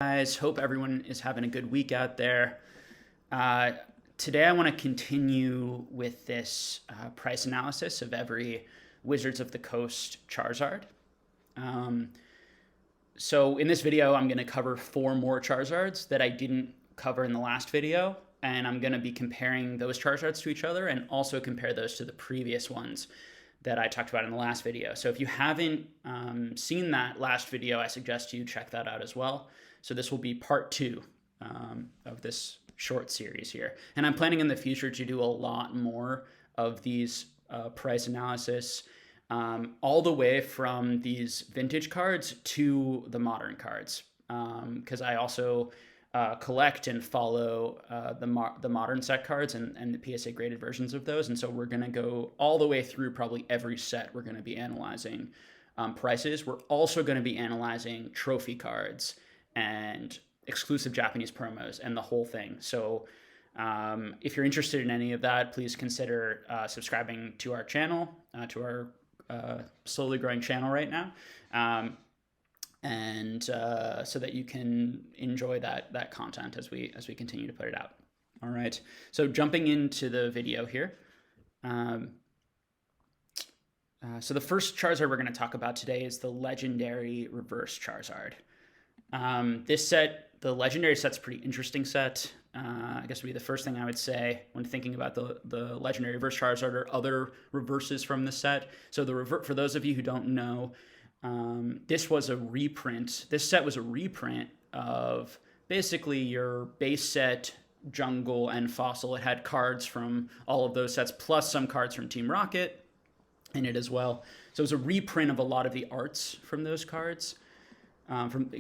Guys, hope everyone is having a good week out there. Today I want to continue with this price analysis of every Wizards of the Coast Charizard. So in this video, I'm going to cover 4 more Charizards that I didn't cover in the last video, and I'm going to be comparing those Charizards to each other and also compare those to the previous ones that I talked about in the last video. So if you haven't seen that last video, I suggest you check that out as well. So this will be part 2 of this short series here. And I'm planning in the future to do a lot more of these price analysis, all the way from these vintage cards to the modern cards. Because I also collect and follow the modern set cards and the PSA graded versions of those. And so we're going to go all the way through probably every set. We're going to be analyzing prices. We're also going to be analyzing trophy cards and exclusive Japanese promos and the whole thing. So if you're interested in any of that, please consider subscribing to our channel, to our slowly growing channel right now. And so that you can enjoy that content as we continue to put it out. All right. So jumping into the video here. So the first Charizard we're going to talk about today is the Legendary Reverse Charizard. This set, the Legendary set's a pretty interesting set. I guess would be the first thing I would say when thinking about the Legendary Reverse Charizard or other reverses from the set. So for those of you who don't know, this was a reprint. This set was a reprint of basically your base set, Jungle, and Fossil. It had cards from all of those sets, plus some cards from Team Rocket in it as well. So it was a reprint of a lot of the arts from those cards, from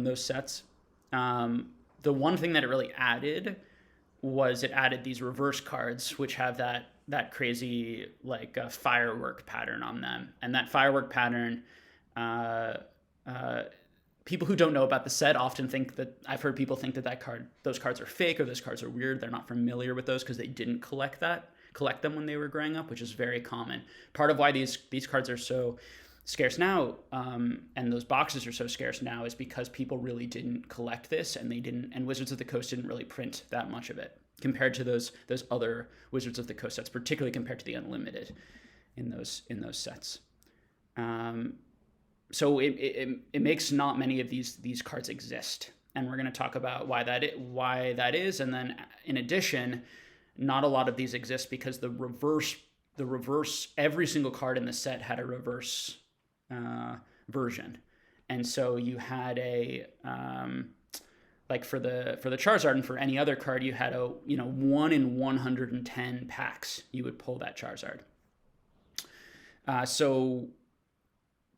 those sets. The one thing that it really added was it added these reverse cards, which have that crazy like firework pattern on them, and that firework pattern. People who don't know about the set often think that I've heard people think that those cards are fake or those cards are weird. They're not familiar with those because they didn't collect them when they were growing up, which is very common. Part of why these cards are so scarce now, and those boxes are so scarce now, is because people really didn't collect this, and Wizards of the Coast didn't really print that much of it compared to those other Wizards of the Coast sets, particularly compared to the Unlimited in those sets. So it makes not many of these cards exist, and we're going to talk about why that is, and then in addition, not a lot of these exist because the reverse every single card in the set had a reverse version, and so you had a like for the Charizard and for any other card, you had a 1 in 110 packs you would pull that Charizard. So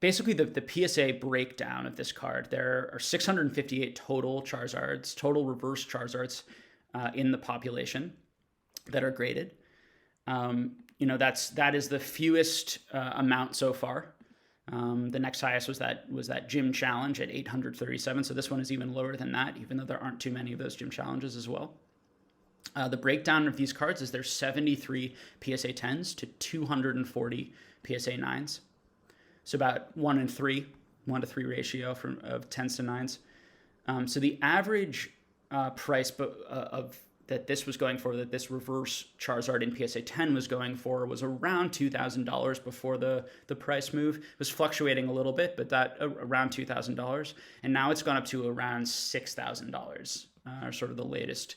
basically, the PSA breakdown of this card, there are 658 total reverse Charizards in the population that are graded. That is the fewest amount so far. The next highest was that Gym Challenge at 837. So this one is even lower than that, even though there aren't too many of those Gym Challenges as well. The breakdown of these cards is there's 73 PSA 10s to 240 PSA 9s. So about 1 to 3 ratio of 10s to 9s. So the average price that this was going for, that this reverse Charizard in PSA 10 was going for, was around $2,000 before the price move. It was fluctuating a little bit, but that around $2,000. And now it's gone up to around $6,000, sort of the latest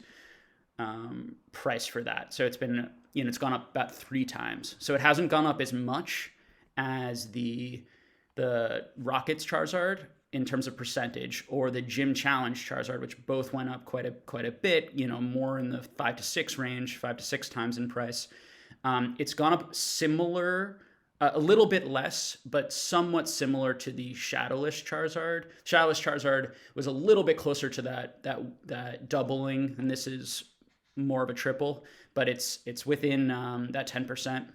price for that. So it's been, it's gone up about 3 times. So it hasn't gone up as much as the Rockets Charizard in terms of percentage, or the Gym Challenge Charizard, which both went up quite a bit, more in the 5 to 6 range, 5 to 6 times in price. It's gone up similar, a little bit less, but somewhat similar to the Shadowless Charizard. Shadowless Charizard was a little bit closer to that doubling, and this is more of a triple, but it's within that 10%.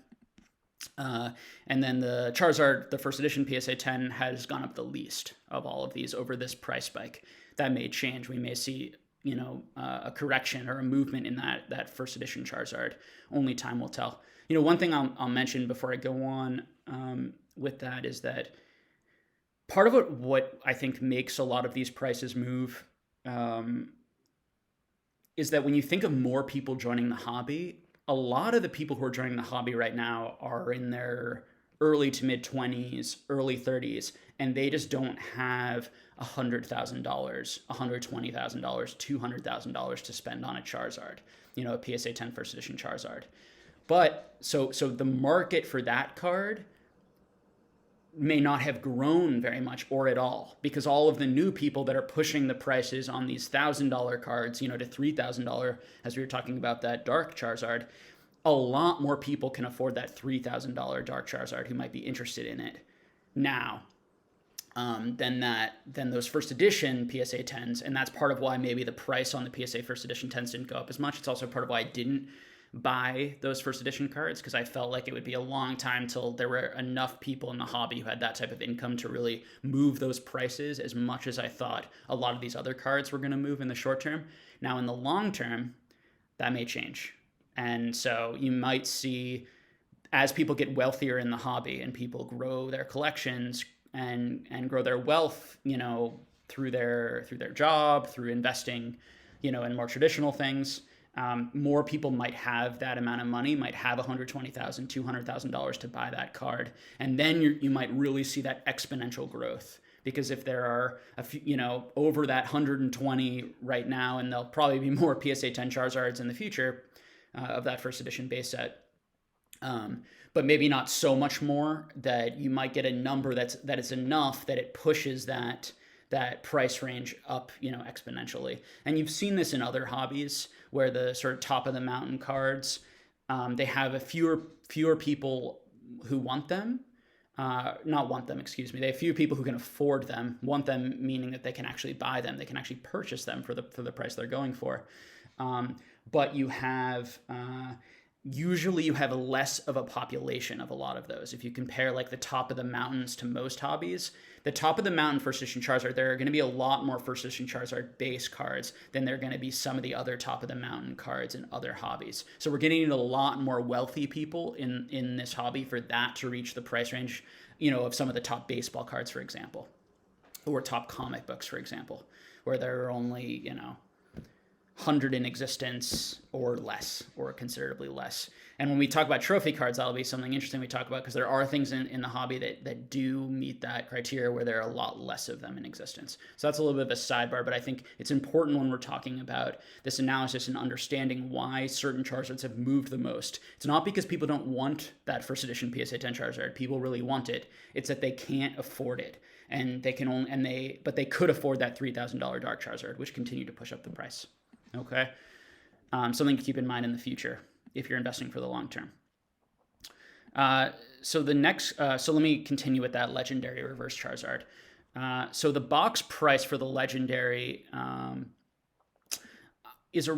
And then the Charizard, the first edition PSA 10, has gone up the least of all of these over this price spike. That may change. We may see, a correction or a movement in that first edition Charizard. Only time will tell. One thing I'll mention before I go on with that is that part of what I think makes a lot of these prices move um, is that when you think of more people joining the hobby, a lot of the people who are joining the hobby right now are in their early to mid 20s, early 30s, and they just don't have $100,000, $120,000, $200,000 to spend on a Charizard, a PSA 10 first edition Charizard. But so the market for that card may not have grown very much or at all, because all of the new people that are pushing the prices on these $1,000 cards, to $3,000, as we were talking about that Dark Charizard, a lot more people can afford that $3,000 Dark Charizard who might be interested in it now than those first edition PSA 10s. And that's part of why maybe the price on the PSA first edition 10s didn't go up as much. It's also part of why I didn't buy those first edition cards, because I felt like it would be a long time till there were enough people in the hobby who had that type of income to really move those prices as much as I thought a lot of these other cards were going to move in the short term. Now in the long term, that may change. And so you might see, as people get wealthier in the hobby and people grow their collections and grow their wealth, through their job, through investing, in more traditional things, more people might have that amount of money, might have $120,000, $200,000 to buy that card. And then you might really see that exponential growth. Because if there are a few, over that 120 right now, and there'll probably be more PSA 10 Charizards in the future of that first edition base set, but maybe not so much more, that you might get a number that is enough that it pushes that price range up, exponentially. And you've seen this in other hobbies where the sort of top of the mountain cards, they have a fewer people who want them. Not want them, excuse me. They have few people who can afford them. Want them meaning that they can actually buy them. They can actually purchase them for the price they're going for. But you have usually you have less of a population of a lot of those. If you compare like the top of the mountains to most hobbies, the top of the mountain first edition Charizard, there are going to be a lot more first edition Charizard base cards than there are going to be some of the other top of the mountain cards in other hobbies. So we're getting into a lot more wealthy people in this hobby for that to reach the price range, of some of the top baseball cards, for example, or top comic books, for example, where there are only, 100 in existence or less, or considerably less. And when we talk about trophy cards, that'll be something interesting we talk about, because there are things in the hobby that do meet that criteria where there are a lot less of them in existence. So that's a little bit of a sidebar, but I think it's important when we're talking about this analysis and understanding why certain Charizards have moved the most. It's not because people don't want that first edition PSA 10 Charizard. People really want it. It's that they can't afford it. And they can only, but they could afford that $3,000 Dark Charizard, which continued to push up the price. Okay, something to keep in mind in the future if you're investing for the long term. So let me continue with that legendary reverse Charizard. So the box price for the legendary is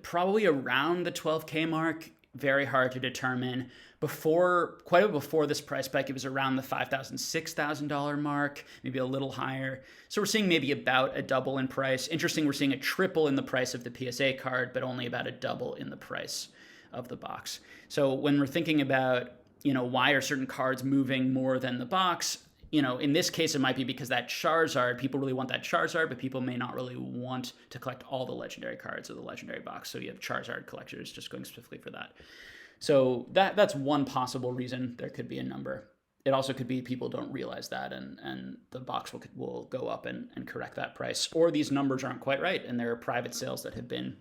probably around the 12K mark. Very hard to determine. Quite a bit before this price spike, it was around the $5,000, $6,000 mark, maybe a little higher. So we're seeing maybe about a double in price. Interesting, we're seeing a triple in the price of the PSA card, but only about a double in the price of the box. So when we're thinking about, why are certain cards moving more than the box, in this case, it might be because that Charizard, people really want that Charizard, but people may not really want to collect all the legendary cards of the legendary box. So you have Charizard collectors just going specifically for that. So that's one possible reason there could be a number. It also could be people don't realize that, and the box will go up and correct that price. Or these numbers aren't quite right, and there are private sales that have been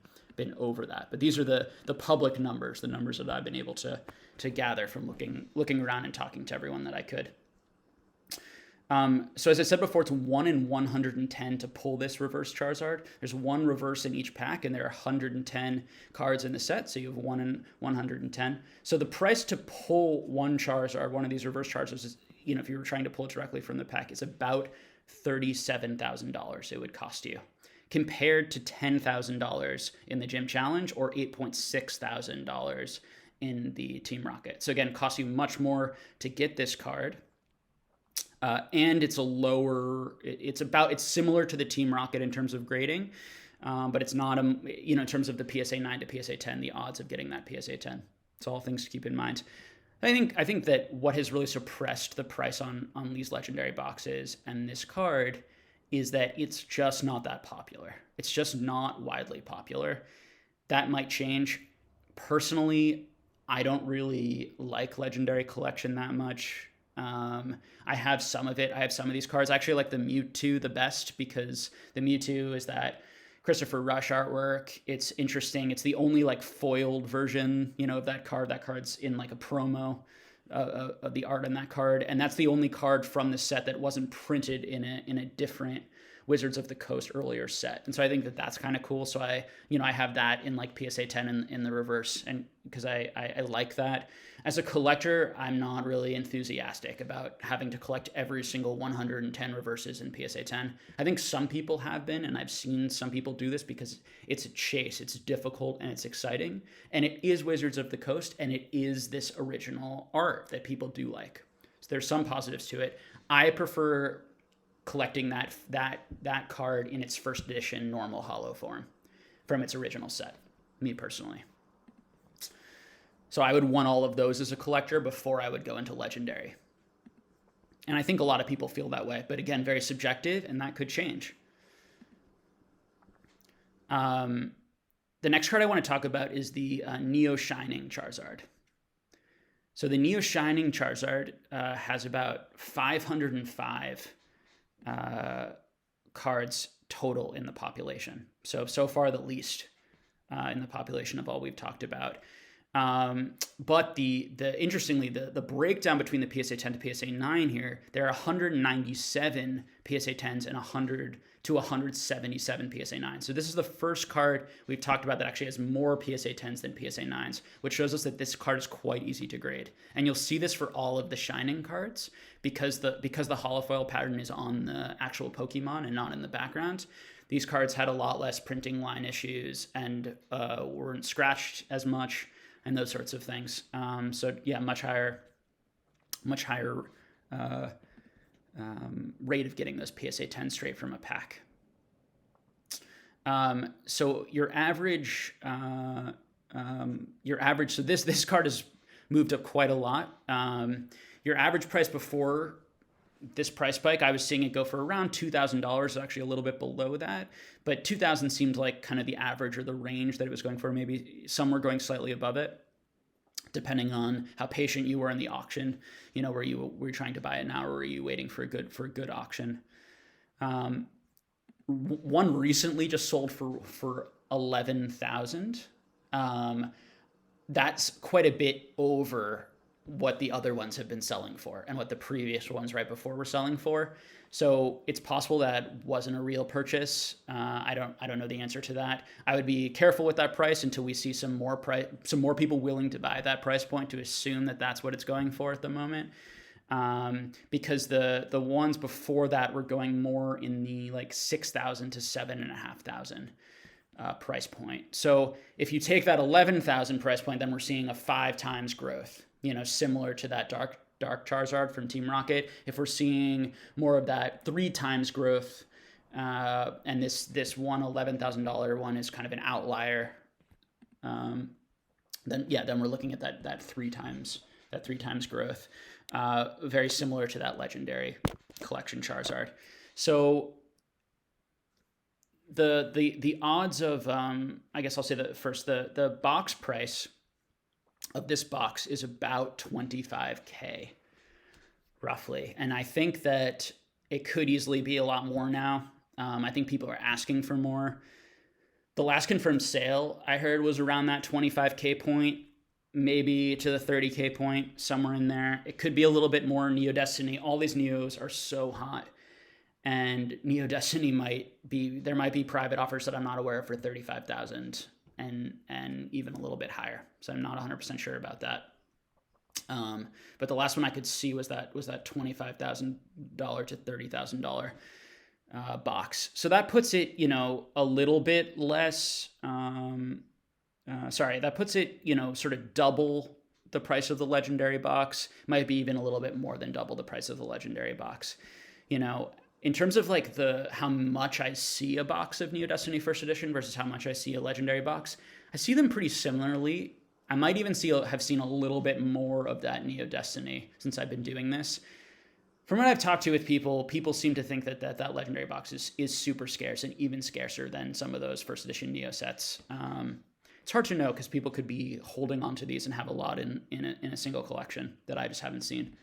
over that. But these are the public numbers, the numbers that I've been able to gather from looking around and talking to everyone that I could. So as I said before, it's 1 in 110 to pull this reverse Charizard. There's one reverse in each pack, and there are 110 cards in the set, so you have 1 in 110. So the price to pull one Charizard, one of these reverse Charizards, is, if you were trying to pull it directly from the pack, it's about $37,000 it would cost you, compared to $10,000 in the Gym Challenge or $8,600 in the Team Rocket. So again, it costs you much more to get this card. And it's it's similar to the Team Rocket in terms of grading, but it's not, in terms of the PSA 9 to PSA 10, the odds of getting that PSA 10. It's all things to keep in mind. I think that what has really suppressed the price on these legendary boxes and this card is that it's just not that popular. It's just not widely popular. That might change. Personally, I don't really like Legendary Collection that much. I have some of it. I have some of these cards. I actually like the Mewtwo the best because the Mewtwo is that Christopher Rush artwork. It's interesting. It's the only like foiled version, of that card. That card's in like a promo of the art on that card, and that's the only card from the set that wasn't printed in a different Wizards of the Coast earlier set. And so I think that that's kind of cool. So I have that in like PSA 10 in the reverse, and because I like that. As a collector, I'm not really enthusiastic about having to collect every single 110 reverses in PSA 10. I think some people have been, and I've seen some people do this because it's a chase. It's difficult and it's exciting. And it is Wizards of the Coast, and it is this original art that people do like. So there's some positives to it. I prefer collecting that card in its first edition normal holo form from its original set, me personally. So I would want all of those as a collector before I would go into Legendary. And I think a lot of people feel that way, but again, very subjective, and that could change. The next card I want to talk about is the Neo Shining Charizard. So the Neo Shining Charizard has about 505 cards total in the population. So far the least in the population of all we've talked about. But interestingly, the breakdown between the PSA 10 to PSA 9 here, there are 197 PSA 10s and 100 to 177 PSA 9s. So this is the first card we've talked about that actually has more PSA 10s than PSA 9s, which shows us that this card is quite easy to grade. And you'll see this for all of the Shining cards because the holofoil pattern is on the actual Pokemon and not in the background. These cards had a lot less printing line issues and weren't scratched as much and those sorts of things. So yeah, much higher rate of getting those PSA 10 straight from a pack. So your average, so this card has moved up quite a lot. Your average price before this price spike, I was seeing it go for around $2,000, actually a little bit below that, but 2,000 seemed like kind of the average or the range that it was going for. Maybe some were going slightly above it, depending on how patient you were in the auction. Were you trying to buy it now, or were you waiting for a good auction? One recently just sold for 11,000. That's quite a bit over what the other ones have been selling for and what the previous ones right before were selling for. So it's possible that wasn't a real purchase. I don't know the answer to that. I would be careful with that price until we see some more people willing to buy that price point to assume that that's what it's going for at the moment. Because the ones before that were going more in the like 6,000 to 7,500 price point. So if you take that 11,000 price point, then we're seeing a 5 times growth. Similar to that Dark Charizard from Team Rocket. If we're seeing more of that 3 times growth, and this one $11,000 one is kind of an outlier, then we're looking at that 3 times growth. Very similar to that Legendary Collection Charizard. So the odds of I guess I'll say that first, the box price of this box is about $25K roughly. And I think that it could easily be a lot more now. I think people are asking for more. The last confirmed sale I heard was around that $25K point, maybe to the $30K point, somewhere in there. It could be a little bit more. Neo Destiny, all these Neos are so hot. And Neo Destiny there might be private offers that I'm not aware of for 35,000 and even a little bit higher. So I'm not 100% sure about that. But the last one I could see was that $25,000 to $30,000 box. So that puts it, a little bit less. That puts it, sort of double the price of the Legendary box. Might be even a little bit more than double the price of the Legendary box. In terms of like how much I see a box of Neo Destiny First Edition versus how much I see a Legendary box, I see them pretty similarly. I might even have seen a little bit more of that Neo Destiny since I've been doing this. From what I've talked to with people seem to think that legendary box is super scarce and even scarcer than some of those first edition Neo sets. It's hard to know because people could be holding onto these and have a lot in a single collection that I just haven't seen.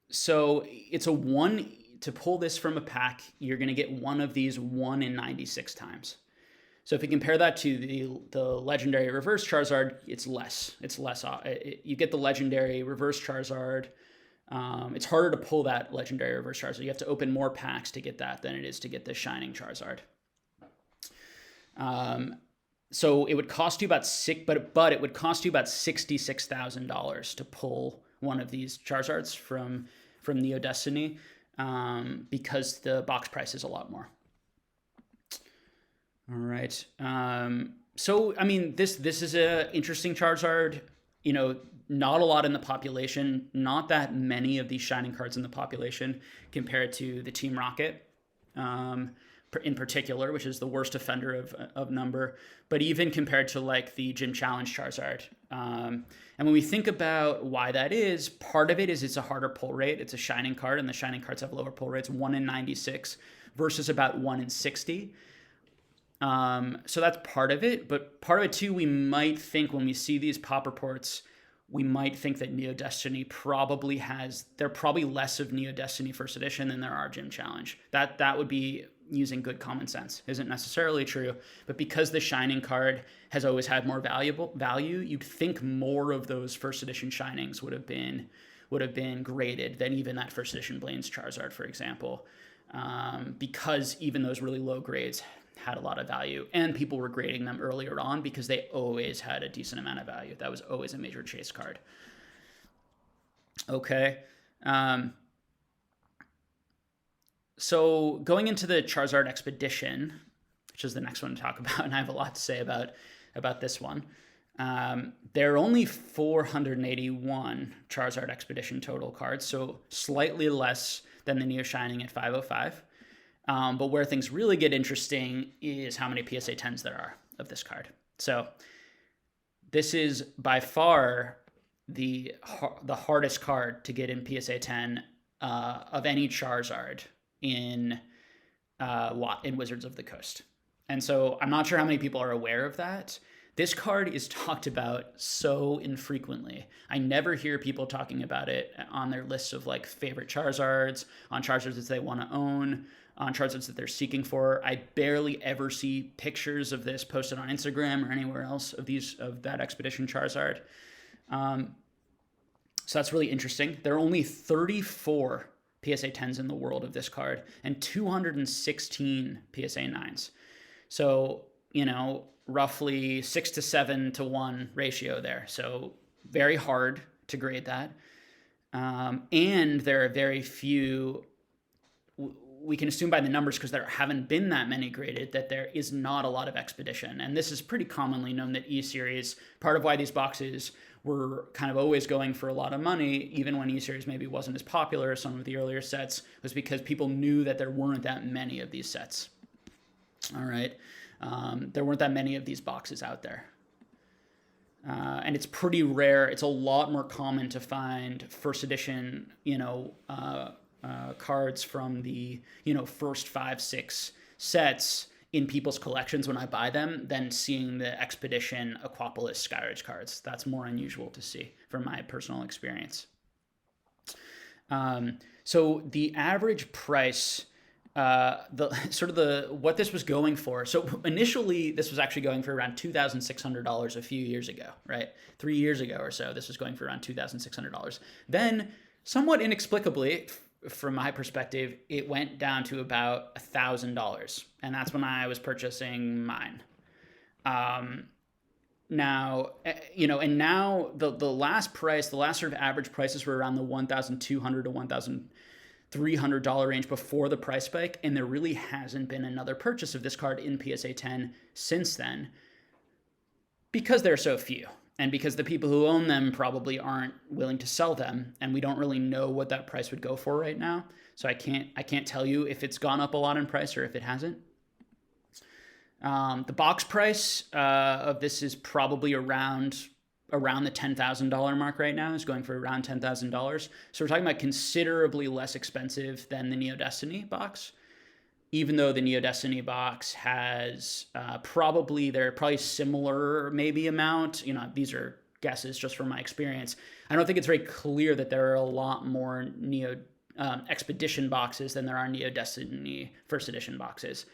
So it's a one to pull this from a pack. You're going to get one of these 1 in 96 times. So if you compare that to the legendary reverse Charizard, it's less. You get the legendary reverse Charizard. It's harder to pull that legendary reverse Charizard. You have to open more packs to get that than it is to get the Shining Charizard. So it would cost you about it would cost you about $66,000 to pull one of these Charizards from Neo Destiny, because the box price is a lot more. All right. So I mean, this is a interesting Charizard. You know, not a lot in the population. Not that many of these Shining cards in the population compared to the Team Rocket, in particular, which is the worst offender of number. But even compared to like the Gym Challenge Charizard. And when we think about why that is, part of it is it's a harder pull rate. It's a Shining card, and the Shining cards have lower pull rates, 1 in 96 versus about 1 in 60. So that's part of it, but part of it too, we might think when we see these pop reports, we might think that Neo Destiny there are probably less of Neo Destiny First Edition than there are Gym Challenge. That would be using good common sense. Isn't necessarily true, but because the Shining card has always had more value, you'd think more of those First Edition Shinings would have been graded than even that First Edition Blaine's Charizard, for example, because even those really low grades had a lot of value, and people were grading them earlier on because they always had a decent amount of value. That was always a major chase card. Okay. So going into the Charizard Expedition, which is the next one to talk about, and I have a lot to say about this one. There are only 481 Charizard Expedition total cards, so slightly less than the Neo Shining at 505. But where things really get interesting is how many PSA 10s there are of this card. So this is by far the hardest card to get in PSA 10 of any Charizard in Wizards of the Coast. And so I'm not sure how many people are aware of that. This card is talked about so infrequently. I never hear people talking about it on their lists of like favorite Charizards, on Charizards that they want to own, on Charizards that they're seeking for. I barely ever see pictures of this posted on Instagram or anywhere else of that Expedition Charizard. So that's really interesting. There are only 34 PSA 10s in the world of this card and 216 PSA 9s. So, you know, roughly 6 to 7 to 1 ratio there. So very hard to grade that. And there are very few, we can assume by the numbers, because there haven't been that many graded, that there is not a lot of Expedition. And this is pretty commonly known that E-Series, part of why these boxes were kind of always going for a lot of money, even when E-Series maybe wasn't as popular as some of the earlier sets, was because people knew that there weren't that many of these sets. All right. There weren't that many of these boxes out there. And it's pretty rare. It's a lot more common to find first edition, cards from the, first 5-6 sets in people's collections when I buy them than seeing the Expedition Aquapolis Skyridge cards. That's more unusual to see from my personal experience. So the average price, what this was going for. So initially, this was actually going for around $2,600 a few years ago, right? 3 years ago or so, this was going for around $2,600. Then, somewhat inexplicably, from my perspective, it went down to about $1,000, and that's when I was purchasing mine. Now, and now the last sort of average prices were around the $1,200 to $1,300 range before the price spike, and there really hasn't been another purchase of this card in PSA 10 since then, because there are so few, and because the people who own them probably aren't willing to sell them, and we don't really know what that price would go for right now. So I can't tell you if it's gone up a lot in price or if it hasn't. The box price of this is probably around around the $10,000 mark right now. Is going for around $10,000. So we're talking about considerably less expensive than the Neo Destiny box. Even though the Neo Destiny box has they're probably similar maybe amount. These are guesses just from my experience. I don't think it's very clear that there are a lot more Neo Expedition boxes than there are Neo Destiny First Edition boxes.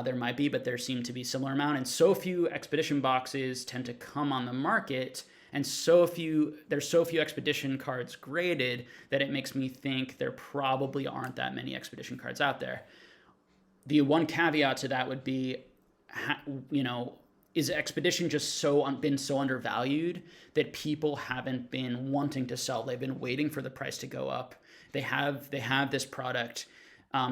There might be, but there seem to be similar amount. And so few Expedition boxes tend to come on the market, and there's so few Expedition cards graded that it makes me think there probably aren't that many Expedition cards out there. The one caveat to that would be, is Expedition just been so undervalued that people haven't been wanting to sell? They've been waiting for the price to go up. They have this product.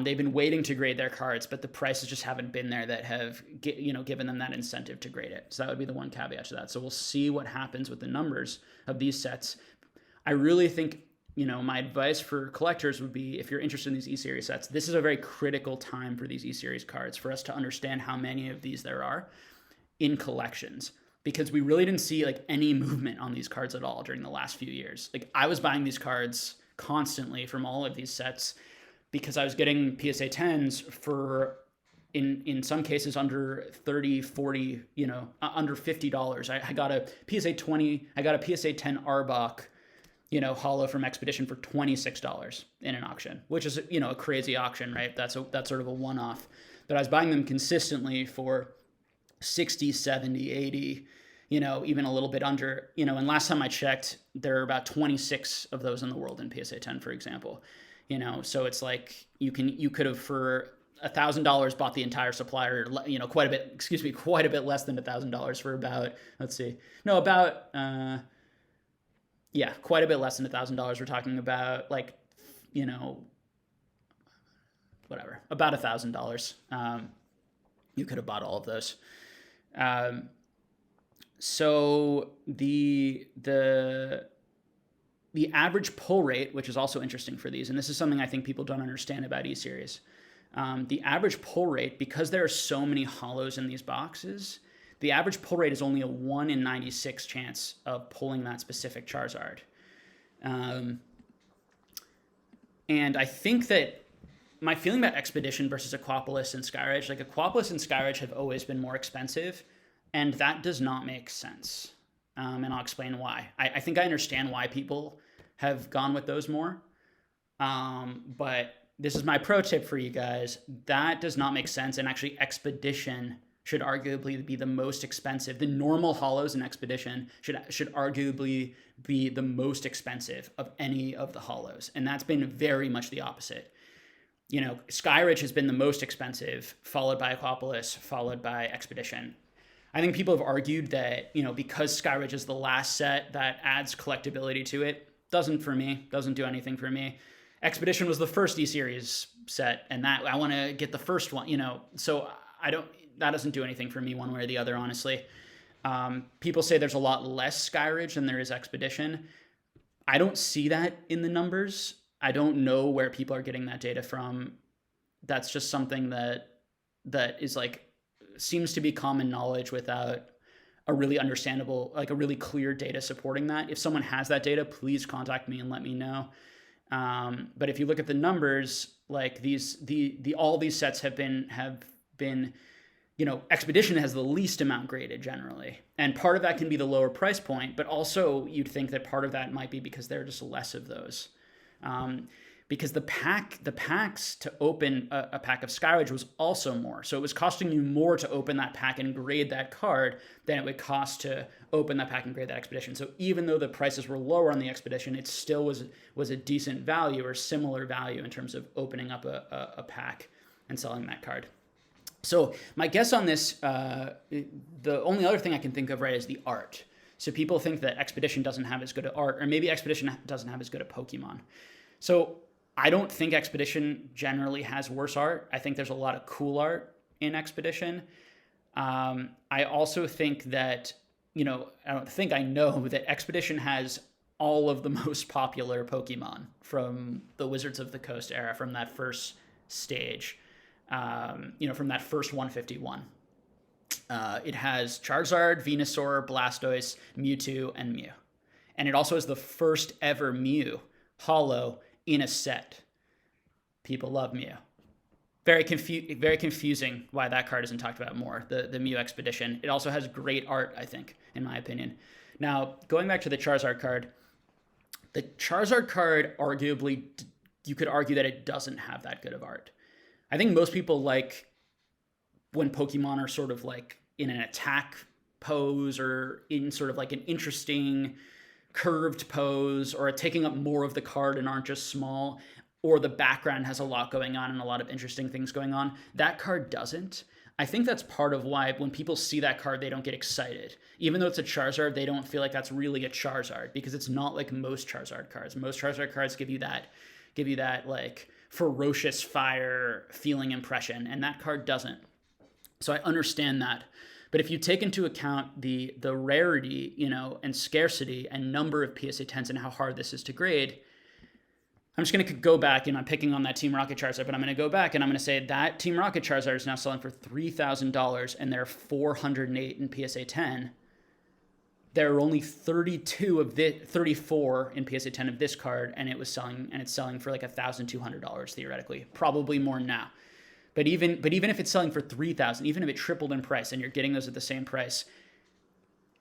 They've been waiting to grade their cards, but the prices just haven't been there that have given them that incentive to grade it. So that would be the one caveat to that. So we'll see what happens with the numbers of these sets. I really think, my advice for collectors would be, if you're interested in these E-Series sets, this is a very critical time for these E-Series cards for us to understand how many of these there are in collections, because we really didn't see any movement on these cards at all during the last few years. I was buying these cards constantly from all of these sets because I was getting PSA 10s for, in some cases, under 30, 40, under $50. I got a PSA 20, I got a PSA 10 Arbok, holo from Expedition for $26 in an auction, which is, a crazy auction, right? That's sort of a one-off. But I was buying them consistently for 60, 70, 80, even a little bit under, and last time I checked, there are about 26 of those in the world in PSA 10, for example. So it's like you could have for $1,000 bought the entire supplier, quite a bit less than $1,000 for about, quite a bit less than $1,000. We're talking about about $1,000. You could have bought all of those. So the average pull rate, which is also interesting for these, and this is something I think people don't understand about E-Series. The average pull rate, because there are so many holos in these boxes, the average pull rate is only a 1 in 96 chance of pulling that specific Charizard. And I think that my feeling about Expedition versus Aquapolis and Skyridge, Aquapolis and Skyridge have always been more expensive, and that does not make sense. And I'll explain why. I think I understand why people have gone with those more. But this is my pro tip for you guys. That does not make sense. And actually, Expedition should arguably be the most expensive. The normal holos in Expedition should arguably be the most expensive of any of the holos. And that's been very much the opposite. Skyridge has been the most expensive, followed by Aquapolis, followed by Expedition. I think people have argued that, because Skyridge is the last set, that adds collectability to it. Doesn't do anything for me. Expedition was the first E-Series set, and that I want to get the first one, so that doesn't do anything for me one way or the other, honestly. People say there's a lot less Skyridge than there is Expedition. I don't see that in the numbers. I don't know where people are getting that data from. That's just something that is seems to be common knowledge without a really understandable, a really clear data supporting that. If someone has that data, please contact me and let me know. But if you look at the numbers, all these sets have been, Expedition has the least amount graded generally. And part of that can be the lower price point, but also you'd think that part of that might be because there are just less of those. Because the packs to open a pack of Skyridge was also more. So it was costing you more to open that pack and grade that card than it would cost to open that pack and grade that Expedition. So even though the prices were lower on the Expedition, it still was a decent value or similar value in terms of opening up a pack and selling that card. So my guess on this, the only other thing I can think of, right, is the art. So people think that Expedition doesn't have as good a art, or maybe Expedition doesn't have as good a Pokemon. So I don't think Expedition generally has worse art. I think there's a lot of cool art in Expedition. I also think that, I know that Expedition has all of the most popular Pokemon from the Wizards of the Coast era, from that first stage, from that first 151. It has Charizard, Venusaur, Blastoise, Mewtwo, and Mew. And it also is the first ever Mew holo in a set. People love Mew. Very confusing why that card isn't talked about more, the Mew Expedition. It also has great art, I think, in my opinion. Now, going back to the Charizard card, arguably, you could argue that it doesn't have that good of art. I think most people like when Pokemon are sort of like in an attack pose or in sort of like an interesting curved pose or taking up more of the card and aren't just small, or the background has a lot going on and a lot of interesting things going on. That card doesn't. I think that's part of why when people see that card, they don't get excited. Even though it's a Charizard, they don't feel like that's really a Charizard because it's not like most Charizard cards. Most Charizard cards give you that like ferocious fire feeling impression, and that card doesn't. So I understand that. But if you take into account the rarity, and scarcity and number of PSA 10s and how hard this is to grade, I'm just going to go back, I'm picking on that Team Rocket Charizard, but I'm going to go back and I'm going to say that Team Rocket Charizard is now selling for $3,000 and there are 408 in PSA 10. There are only 34 in PSA 10 of this card, and it's selling for like $1,200 theoretically, probably more now. But even if it's selling for $3,000, even if it tripled in price and you're getting those at the same price,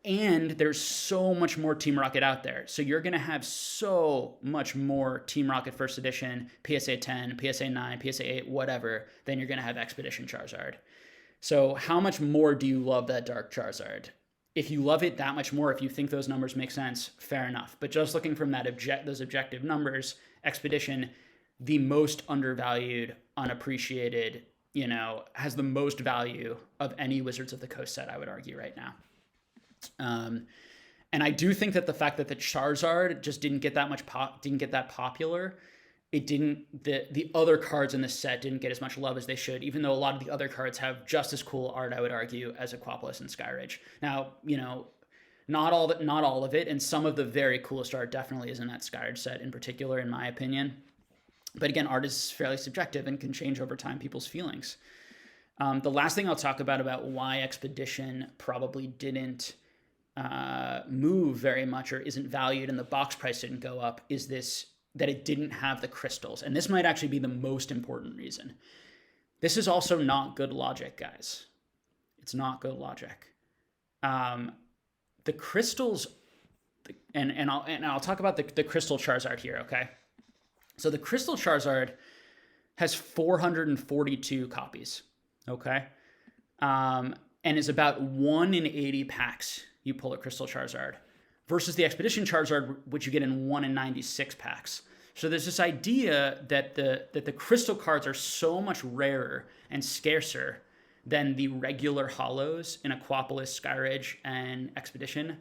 and there's so much more Team Rocket out there. So you're going to have so much more Team Rocket First Edition, PSA 10, PSA 9, PSA 8, whatever, than you're going to have Expedition Charizard. So how much more do you love that Dark Charizard? If you love it that much more, if you think those numbers make sense, fair enough. But just looking from those objective numbers, Expedition, the most undervalued, unappreciated, has the most value of any Wizards of the Coast set, I would argue right now. And I do think that the fact that the Charizard just didn't get that popular, the other cards in this set didn't get as much love as they should, even though a lot of the other cards have just as cool art, I would argue, as Aquapolis and Skyridge. Now, not all of it, and some of the very coolest art definitely is in that Skyridge set in particular, in my opinion. But again, art is fairly subjective and can change over time people's feelings. The last thing I'll talk about why Expedition probably didn't move very much or isn't valued and the box price didn't go up is that it didn't have the crystals. And this might actually be the most important reason. This is also not good logic, guys. It's not good logic. The crystals, and I'll talk about the Crystal Charizard here, okay? So the Crystal Charizard has 442 copies, okay? And is about 1 in 80 packs you pull a Crystal Charizard, versus the Expedition Charizard, which you get in 1 in 96 packs. So there's this idea that the Crystal cards are so much rarer and scarcer than the regular holos in Aquapolis, Skyridge, and Expedition.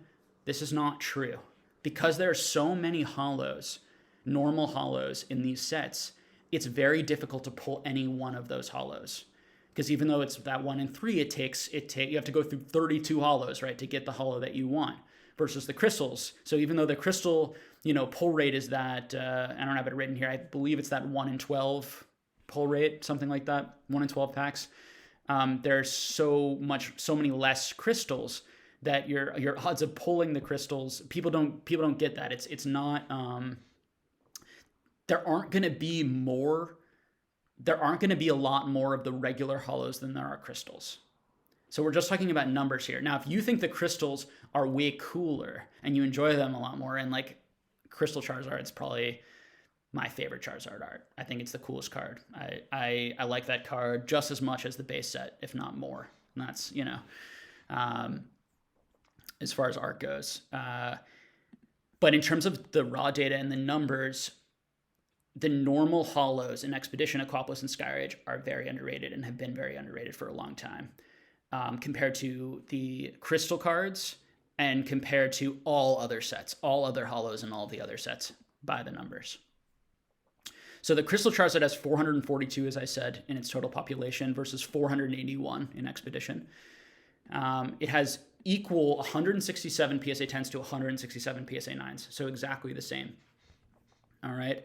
This is not true. Because there are so many holos, normal holos in these sets, it's very difficult to pull any one of those holos. Because even though it's that 1 in 3, you have to go through 32 holos, right, to get the holo that you want, versus the crystals. So even though the crystal, pull rate is that, I don't have it written here, I believe it's that 1 in 12 pull rate, something like that, 1 in 12 packs. There's so many less crystals that your odds of pulling the crystals, people don't get that. It's not. There aren't going to be a lot more of the regular holos than there are crystals. So we're just talking about numbers here. Now, if you think the crystals are way cooler and you enjoy them a lot more, and like Crystal Charizard is probably my favorite Charizard art. I think it's the coolest card. I like that card just as much as the base set, if not more. And that's, as far as art goes. But in terms of the raw data and the numbers, the normal holos in Expedition, Aquapolis, and Skyridge are very underrated and have been very underrated for a long time, compared to the Crystal cards and compared to all other sets, all other holos and all the other sets by the numbers. So the Crystal Charizard has 442, as I said, in its total population versus 481 in Expedition. It has equal 167 PSA 10s to 167 PSA 9s, so exactly the same. All right.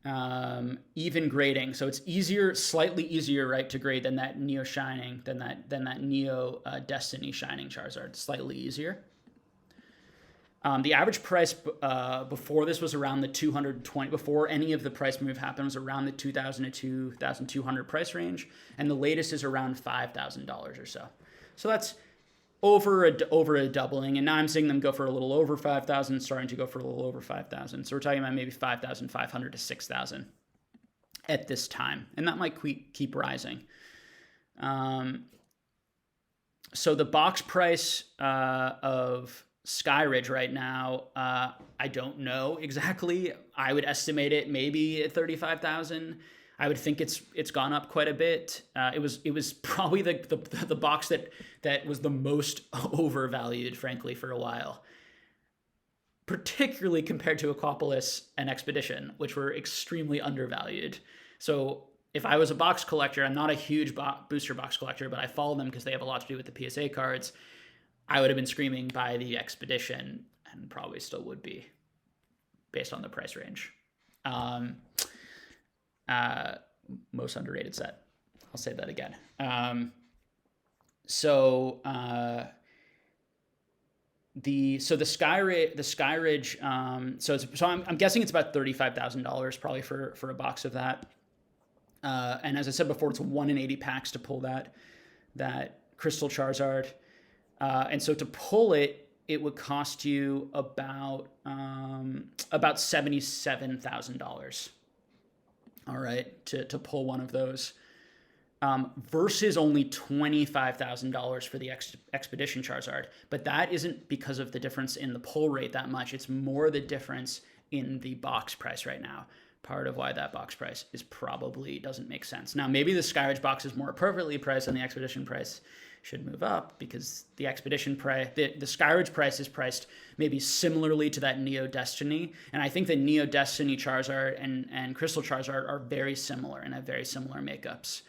even grading. So it's easier, slightly easier, right, to grade than that Neo Shining, than that Neo Destiny Shining Charizard. Slightly easier. The average price before this was around the 220. Before any of the price move happened, was around the 2,000 to 2,200 price range, and the latest is around $5,000 or so. So that's over a doubling, and now I'm seeing them go for a little over 5,000, starting to go for a little over 5,000. So we're talking about maybe 5,500 to 6,000 at this time, and that might keep rising. So the box price of Skyridge right now, I don't know exactly. I would estimate it maybe at 35,000. I would think it's gone up quite a bit. It was probably the box that was the most overvalued, frankly, for a while, particularly compared to Aquapolis and Expedition, which were extremely undervalued. So if I was a box collector, I'm not a huge booster box collector, but I follow them because they have a lot to do with the PSA cards. I would have been screaming buy the Expedition, and probably still would be, based on the price range. Most underrated set. I'll say that again. So the Skyridge. So I'm guessing it's about $35,000 probably for a box of that. And as I said before, it's 1 in 80 packs to pull that Crystal Charizard. And so to pull it, it would cost you about $77,000. All right, to pull one of those, versus only $25,000 for the Expedition Charizard. But that isn't because of the difference in the pull rate that much. It's more the difference in the box price right now. Part of why that box price is probably doesn't make sense. Now, maybe the Skyridge box is more appropriately priced and the Expedition price should move up, because the Expedition price, the Skyridge price is priced maybe similarly to that Neo Destiny. And I think the Neo Destiny Charizard and Crystal Charizard are very similar and have very similar makeups.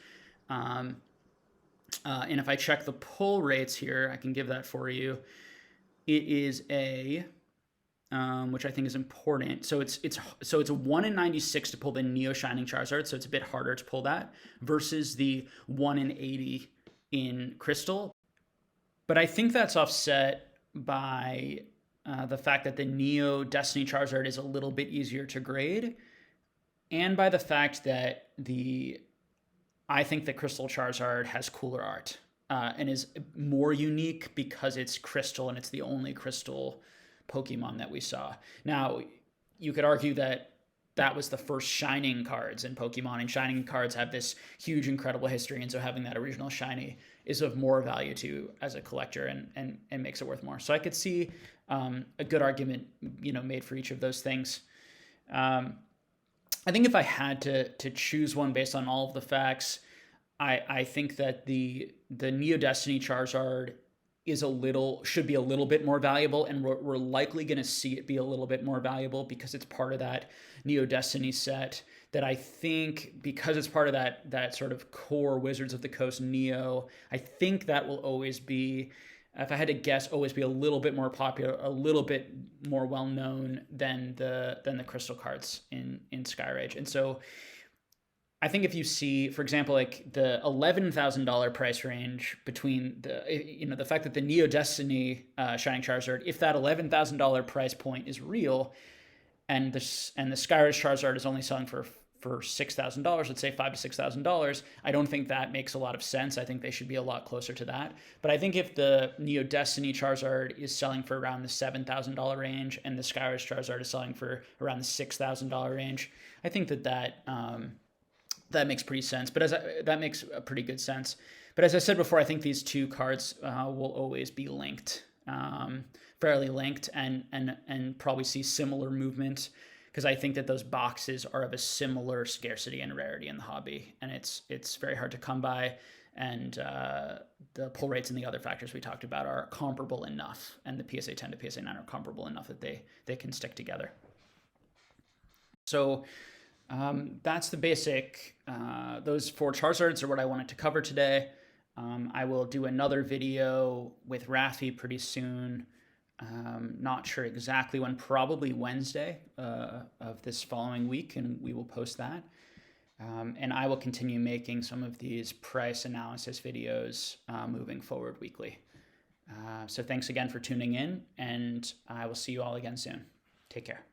And if I check the pull rates here, I can give that for you. It is which I think is important. So it's a 1 in 96 to pull the Neo Shining Charizard, so it's a bit harder to pull that, versus the 1 in 80 in Crystal. But I think that's offset by the fact that the Neo Destiny Charizard is a little bit easier to grade, and by the fact that I think the Crystal Charizard has cooler art and is more unique because it's Crystal and it's the only Crystal Pokemon that we saw. Now, you could argue that was the first Shining cards in Pokemon, and Shining cards have this huge, incredible history, and so having that original Shiny is of more value to as a collector and makes it worth more. So I could see a good argument, made for each of those things. I think if I had to choose one based on all of the facts, I think that the Neo Destiny Charizard should be a little bit more valuable, and we're likely going to see it be a little bit more valuable because it's part of that Neo Destiny set that I think, because it's part of that sort of core Wizards of the Coast Neo, I think that will always be, if I had to guess, always be a little bit more popular, a little bit more well known than the Crystal cards in Skyridge. And so I think if you see, for example, like the $11,000 price range between the fact that the Neo Destiny Shining Charizard, if that $11,000 price point is real, and the Skyridge Charizard is only selling for $6,000, let's say $5,000 to $6,000, I don't think that makes a lot of sense. I think they should be a lot closer to that. But I think if the Neo Destiny Charizard is selling for around the $7,000 range and the Skyridge Charizard is selling for around the $6,000 range, I think that makes pretty sense. But that makes a pretty good sense. But as I said before, I think these two cards will always be linked, fairly linked, and probably see similar movement, because I think that those boxes are of a similar scarcity and rarity in the hobby, and it's very hard to come by, and the pull rates and the other factors we talked about are comparable enough, and the PSA 10 to PSA 9 are comparable enough that they can stick together. So that's the basic. Those 4 Charizards are what I wanted to cover today. I will do another video with Raffi pretty soon Not sure exactly when, probably Wednesday of this following week, and we will post that. And I will continue making some of these price analysis videos moving forward weekly. So thanks again for tuning in, and I will see you all again soon. Take care.